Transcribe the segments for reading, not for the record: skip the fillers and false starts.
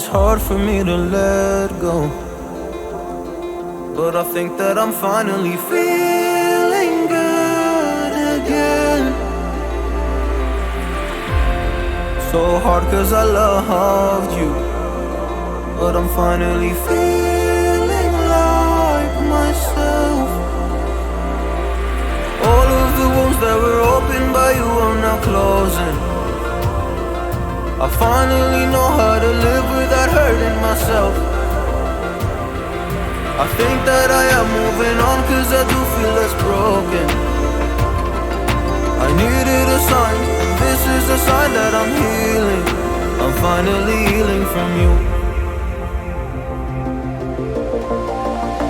it's hard for me to let go. But I think that I'm finally feeling good again. So hard cause I loved you, but I'm finally feeling like myself. All of the wounds that were opened by you are now closing. I finally know how to live without hurting myself. I think that I am moving on cause I do feel less broken. I needed a sign, and this is a sign that I'm healing. I'm finally healing from you.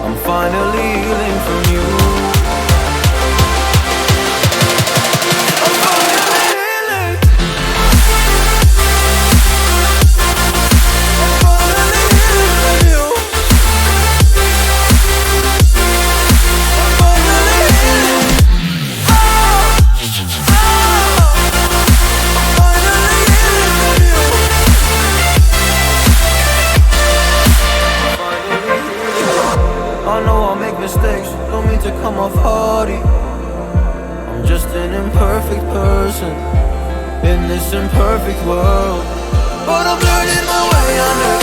I'm finally healing from you. Mistakes, don't mean to come off hardy. I'm just an imperfect person in this imperfect world. But I'm learning my way under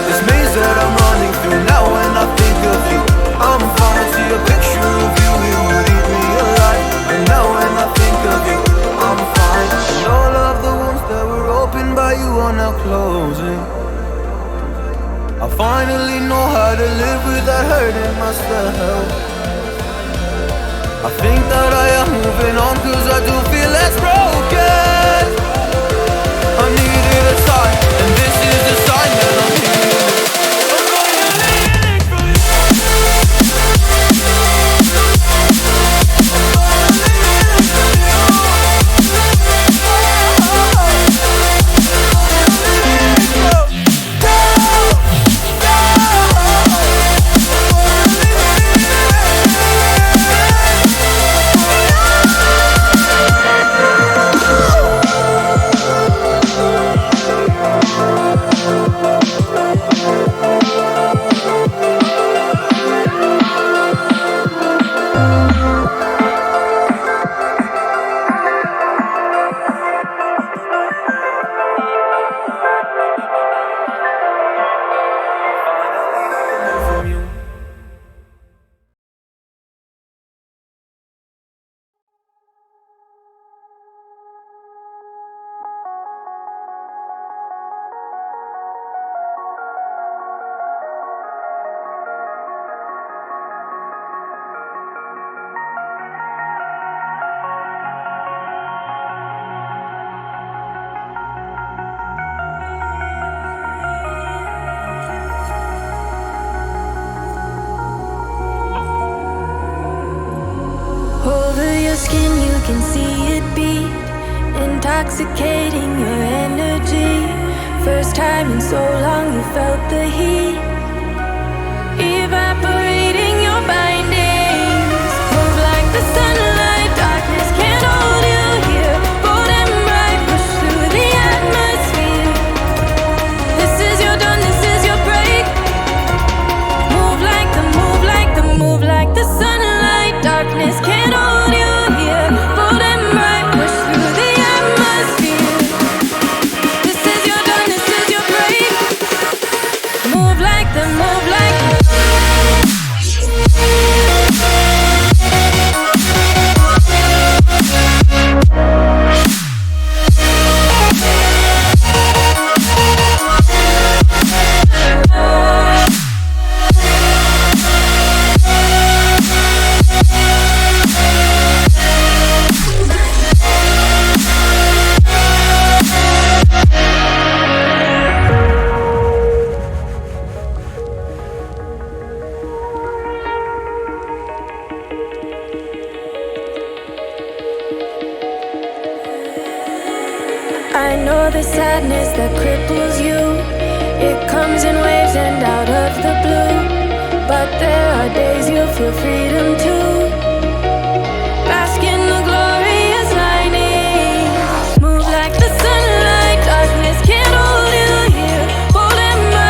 this maze that I'm running through. Now when I think of you, I'm fine. See a picture of you, it would eat me alive. And now when I think of you, I'm fine. And all of the wounds that were opened by you are now closing. I finally know how to live without hurting myself. I think that I am moving on cause I do feel less broken. I needed a sign, and this is a sign that I'm healing. Intoxicating your energy. First time in so long you felt the heat evaporating your bindings. Move like the sunlight, darkness can't hold you here. Bold and bright, push through the atmosphere. This is your dawn, this is your break. Move like the, move like the, move like the sunlight. Darkness can't hold you here. Bold and bright, push through the atmosphere. This is your dawn, this is your break. Move like the, move like the. I know the sadness that cripples you. It comes in waves and out of the blue. But there are days you feel freedom too. Bask in the glorious lightning. Move like the sunlight. Darkness can't hold you here. Bold and bright.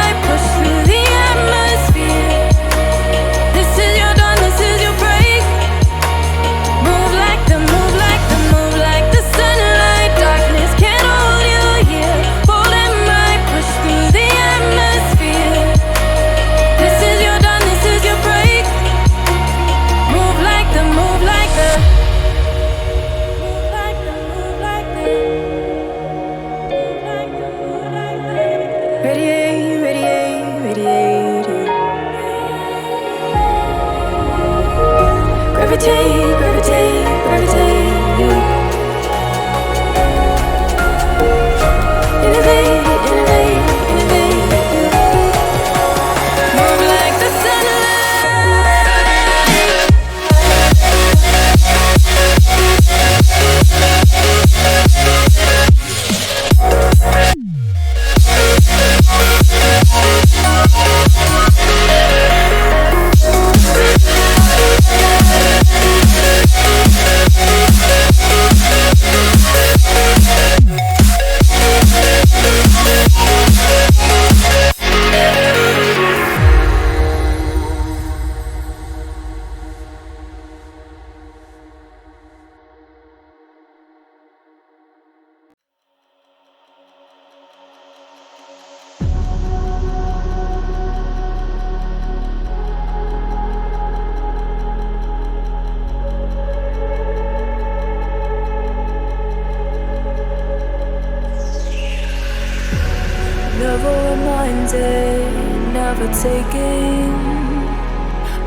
for taking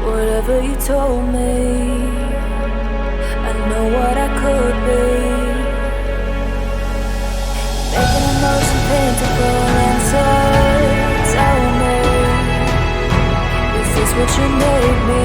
whatever you told me. I know what I could be, making emotion paintable inside. Tell me, is this what you made me?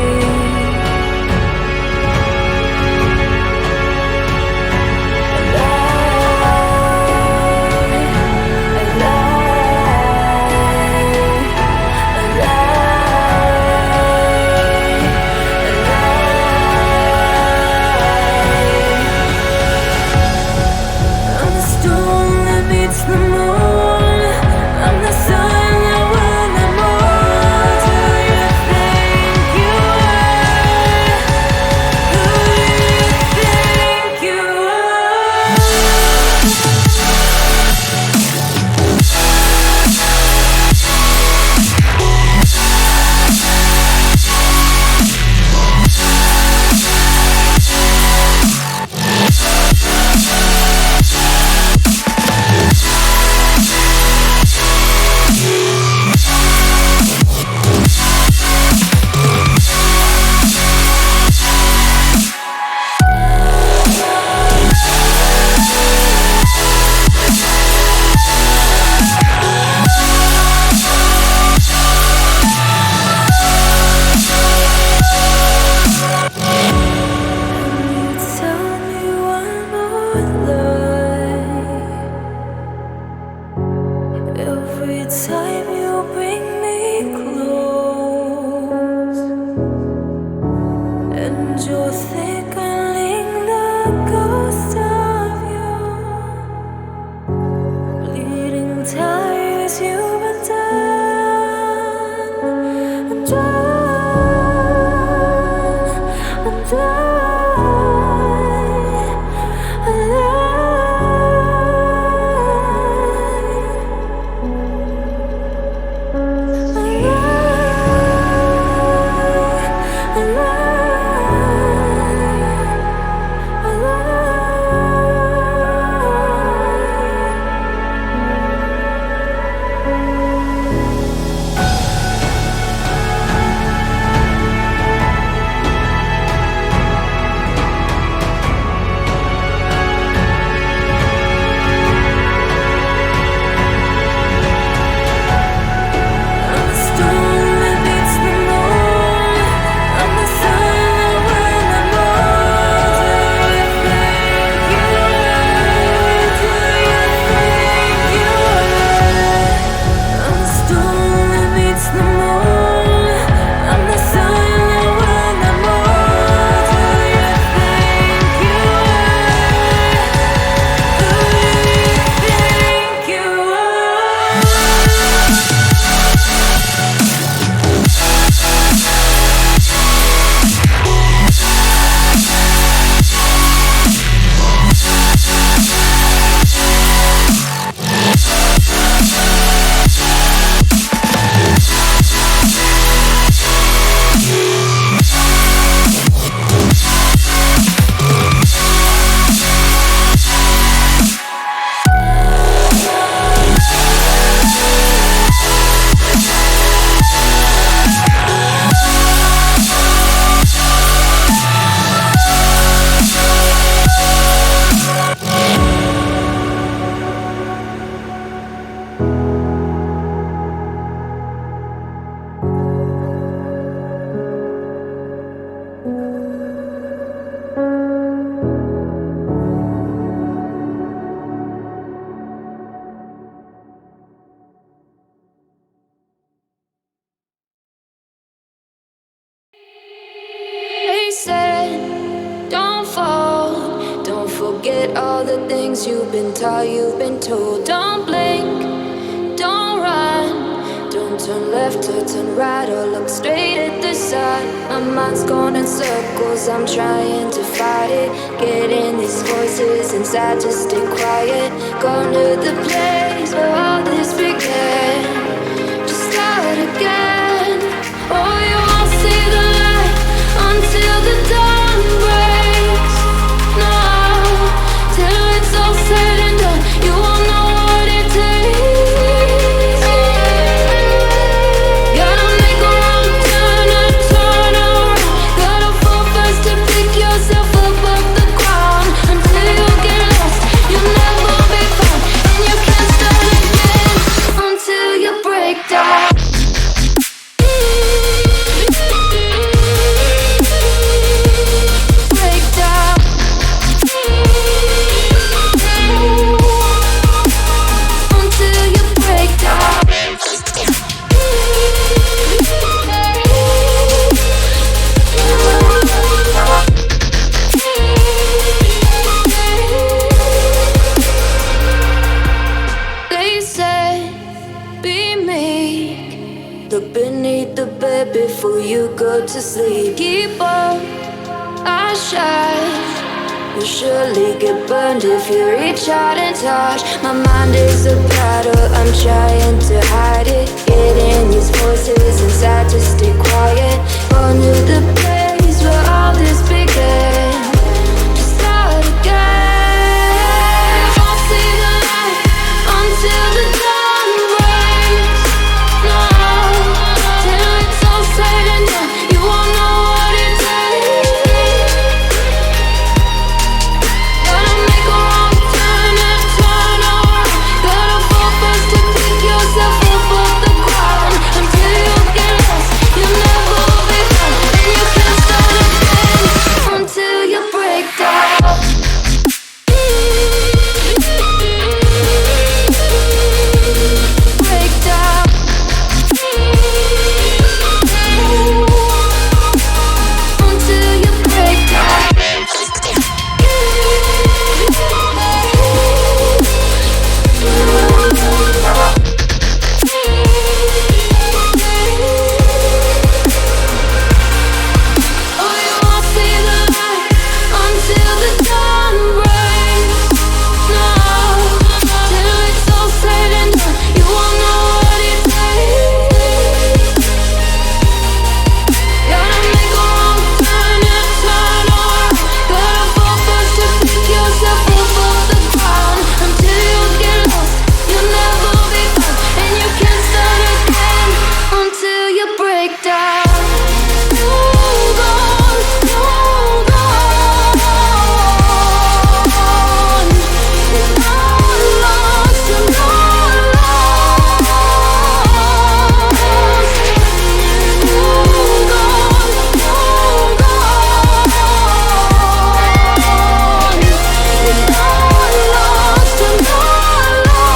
Forget all the things you've been taught, you've been told. Don't blink, don't run, don't turn left or turn right or look straight at the sun. My mind's going in circles, I'm trying to fight it. Getting these voices inside to stay quiet. Going to the place where all this began. Just start again. Oh, you won't see the light until the dawn breaks. No, till it's all said and done, you won't know what it takes. Gotta beneath the bed before you go to sleep. Keep on, I shine. You'll surely get burned if you reach out and touch. My mind is a battle, I'm trying to hide it. Getting these voices inside to stay quiet. On to the place where all this began. To start again. I'll see the light until the dawn breaks. No, till it's all said and done, you won't know what it takes. Gotta make a wrong turn and turn around. Gotta fall first to pick yourself up off the ground. Until you get lost, you'll never be found. And you can't start again until you break down. Break down. Until you break down. Oh, you won't see the light until the dawn breaks. No, till it's all said and done, you won't know what it takes. Gotta make a wrong turn and turn around. Gotta fall first to pick yourself up off the ground. Until you get lost, you'll never be found. And you can't start again until you break down. Hold on, hold on. You're not lost, you're not lost. Hold on, hold on. You're not lost, you're not lost.